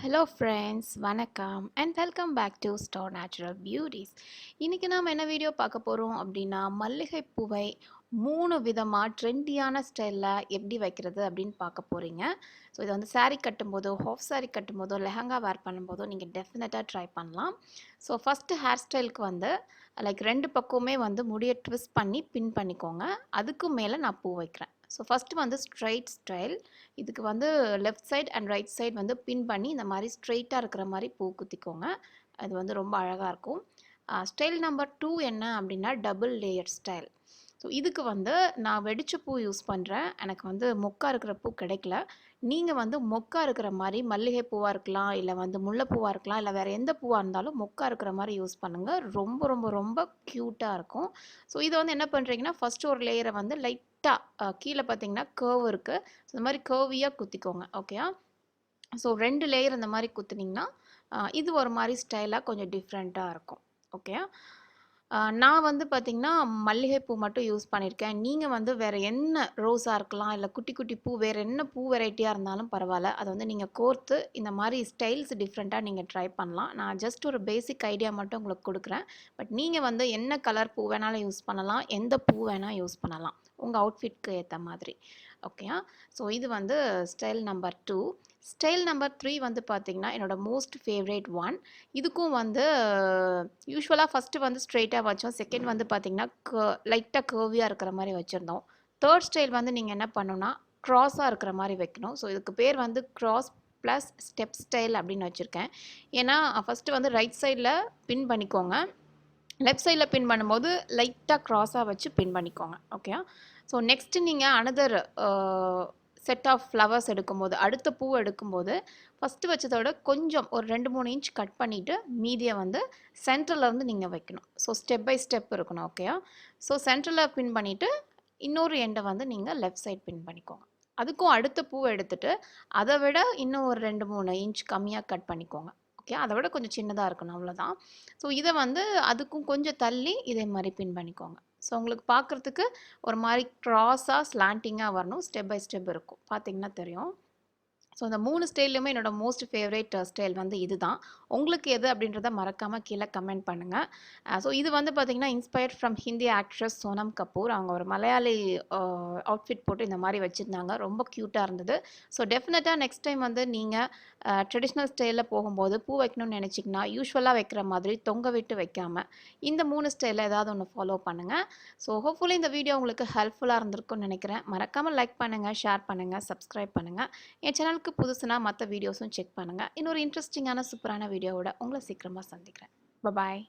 Hello friends, வணக்கம் and welcome back to Store Natural Beauties. இன்னைக்கு நாம என்ன வீடியோ பார்க்க போறோம் அப்படின்னா மல்லிகை பூவை 3 விதமா ட்ரெண்டியான ஸ்டைல்ல எப்படி வைக்கிறது அப்படின்னு பார்க்க போறீங்க. ஸோ இதை வந்து saree கட்டும்போதோ ஹாஃப் saree கட்டும்போதோ லெஹங்கா வேர் பண்ணும்போதோ நீங்கள் டெஃபினட்டாக ட்ரை பண்ணலாம். ஸோ ஃபஸ்ட்டு ஹேர் ஸ்டைலுக்கு வந்து லைக் ரெண்டு பக்கமே வந்து முடியை ட்விஸ்ட் பண்ணி பின் பண்ணிக்கோங்க. அதுக்கு மேலே நான் பூ வைக்கிறேன். ஸோ ஃபஸ்ட்டு வந்து ஸ்ட்ரைட் ஸ்டைல். இதுக்கு வந்து left side and right side வந்து பின் பண்ணி இந்த மாதிரி ஸ்ட்ரெயிட்டாக இருக்கிற மாதிரி பூ குத்திக்கோங்க. அது வந்து ரொம்ப அழகாக இருக்கும். ஸ்டைல் நம்பர் 2 என்ன அப்படின்னா டபுள் லேயர் ஸ்டைல். ஸோ இதுக்கு வந்து நான் வெடிச்ச பூ யூஸ் பண்ணுறேன். எனக்கு வந்து மொக்கா இருக்கிற பூ கிடைக்கல. நீங்கள் வந்து மொக்கா இருக்கிற மாதிரி மல்லிகை பூவாக இருக்கலாம், இல்லை வந்து முல்லைப்பூவாக இருக்கலாம், இல்லை வேறு எந்த பூவாக இருந்தாலும் மொக்கா இருக்கிற மாதிரி யூஸ் பண்ணுங்கள். ரொம்ப ரொம்ப ரொம்ப க்யூட்டாக இருக்கும். ஸோ இதை வந்து என்ன பண்ணுறீங்கன்னா ஃபஸ்ட்டு ஒரு லேயரை வந்து லைட்டாக கீழே பார்த்தீங்கன்னா கர்வ் இருக்குது. ஸோ இந்த மாதிரி கர்வியாக குத்திக்கோங்க. ஓகேயா? ஸோ 2 லேயர் இந்த மாதிரி குத்துனீங்கன்னா இது ஒரு மாதிரி ஸ்டைலாக கொஞ்சம் டிஃப்ரெண்ட்டாக இருக்கும். ஓகே. நான் வந்து பார்த்திங்கன்னா மல்லிகைப்பூ மட்டும் யூஸ் பண்ணியிருக்கேன். நீங்கள் வந்து வேறு என்ன ரோஸாக இருக்கலாம், இல்லை குட்டி குட்டி பூ வேறு என்ன பூ வெரைட்டியாக இருந்தாலும் பரவாயில்ல, அதை வந்து நீங்கள் கோர்த்து இந்த மாதிரி ஸ்டைல்ஸ் டிஃப்ரெண்ட்டாக நீங்கள் ட்ரை பண்ணலாம். நான் ஜஸ்ட் ஒரு பேசிக் ஐடியா மட்டும் உங்களுக்கு கொடுக்குறேன். பட் நீங்கள் வந்து என்ன கலர் பூ வேணாலும் யூஸ் பண்ணலாம், எந்த பூ வேணால் யூஸ் பண்ணலாம் உங்கள் அவுட்ஃபிட்க்கு ஏற்ற மாதிரி. ஓகேயா? ஸோ இது வந்து ஸ்டைல் நம்பர் 2. ஸ்டைல் நம்பர் 3 வந்து பார்த்திங்கன்னா என்னோடய மோஸ்ட் ஃபேவரேட் ஒன். இதுக்கும் வந்து யூஸ்வலாக ஃபஸ்ட்டு வந்து ஸ்ட்ரெயிட்டாக வச்சோம். செகண்ட் வந்து பார்த்திங்கன்னா லைட்டாக கர்வியாக இருக்கிற மாதிரி வச்சுருந்தோம். தேர்ட் ஸ்டைல் வந்து நீங்கள் என்ன பண்ணணும்னா க்ராஸாக இருக்கிற மாதிரி வைக்கணும். ஸோ இதுக்கு பேர் வந்து க்ராஸ் ப்ளஸ் ஸ்டெப் ஸ்டைல் அப்படின்னு வச்சுருக்கேன். ஏன்னா ஃபஸ்ட்டு வந்து ரைட் சைடில் பின் பண்ணிக்கோங்க. லெஃப்ட் சைடில் பின் பண்ணும்போது லைட்டாக க்ராஸாக வச்சு பின் பண்ணிக்கோங்க. ஓகே. ஸோ நெக்ஸ்ட்டு நீங்கள் அனதர் செட் ஆஃப் ஃப்ளவர்ஸ் எடுக்கும்போது, அடுத்த பூ எடுக்கும்போது ஃபஸ்ட்டு வச்சதை விட கொஞ்சம் ஒரு 2-3 இன்ச் கட் பண்ணிவிட்டு மீதியை வந்து சென்டரில் வந்து நீங்கள் வைக்கணும். ஸோ ஸ்டெப் பை ஸ்டெப் இருக்கணும். ஓகேயா? ஸோ சென்டரில் பின் பண்ணிவிட்டு இன்னொரு எண்டை வந்து நீங்கள் லெஃப்ட் சைட் பின் பண்ணிக்கோங்க. அதுக்கும் அடுத்த பூவை எடுத்துகிட்டு அதை விட இன்னும் ஒரு 2-3 இன்ச் கம்மியாக கட் பண்ணிக்கோங்க. ஓகே. அதை விட கொஞ்சம் சின்னதாக இருக்கணும், அவ்வளோதான். ஸோ இதை வந்து அதுக்கும் கொஞ்சம் தள்ளி இதே மாதிரி பின் பண்ணிக்கோங்க. ஸோ உங்களுக்கு பார்க்குறதுக்கு ஒரு மாதிரி க்ராஸாக ஸ்லாண்டிங்காக வரணும். ஸ்டெப் பை ஸ்டெப் இருக்கும், பார்த்தீங்கன்னா தெரியும். ஸோ இந்த 3 ஸ்டைல்லையுமே என்னோடய மோஸ்ட் ஃபேவரேட் ஸ்டைல் வந்து இது தான். உங்களுக்கு எது அப்படின்றத மறக்காமல் கீழே கமெண்ட் பண்ணுங்கள். ஸோ இது வந்து பார்த்திங்கன்னா inspired from Hindi actress Sonam Kapoor. அவங்க ஒரு மலையாளி அவுட்ஃபிட் போட்டு இந்த மாதிரி வச்சுருந்தாங்க. ரொம்ப க்யூட்டாக இருந்தது. ஸோ டெஃபினட்டாக நெக்ஸ்ட் டைம் வந்து நீங்கள் ட்ரெடிஷ்னல் ஸ்டைலில் போகும்போது பூ வைக்கணும்னு நினச்சிங்கன்னா யூஸ்வலாக வைக்கிற மாதிரி தொங்க விட்டு வைக்காமல் இந்த 3 ஸ்டைலில் ஏதாவது ஒன்று ஃபாலோ பண்ணுங்கள். ஸோ ஹோப்ஃபுல்லி இந்த வீடியோ உங்களுக்கு ஹெல்ப்ஃபுல்லாக இருந்திருக்கும்னு நினைக்கிறேன். மறக்காமல் லைக் பண்ணுங்கள், ஷேர் பண்ணுங்கள், சப்ஸ்கிரைப் பண்ணுங்கள். என் சேனலுக்கு புதுசுனா மற்ற வீடியோஸும் செக் பண்ணுங்கள். இன்னொரு இன்ட்ரெஸ்டிங்கான சூப்பரான வீடியோவோட உங்களை சீக்கிரமாக சந்திக்கிறேன். பாய்.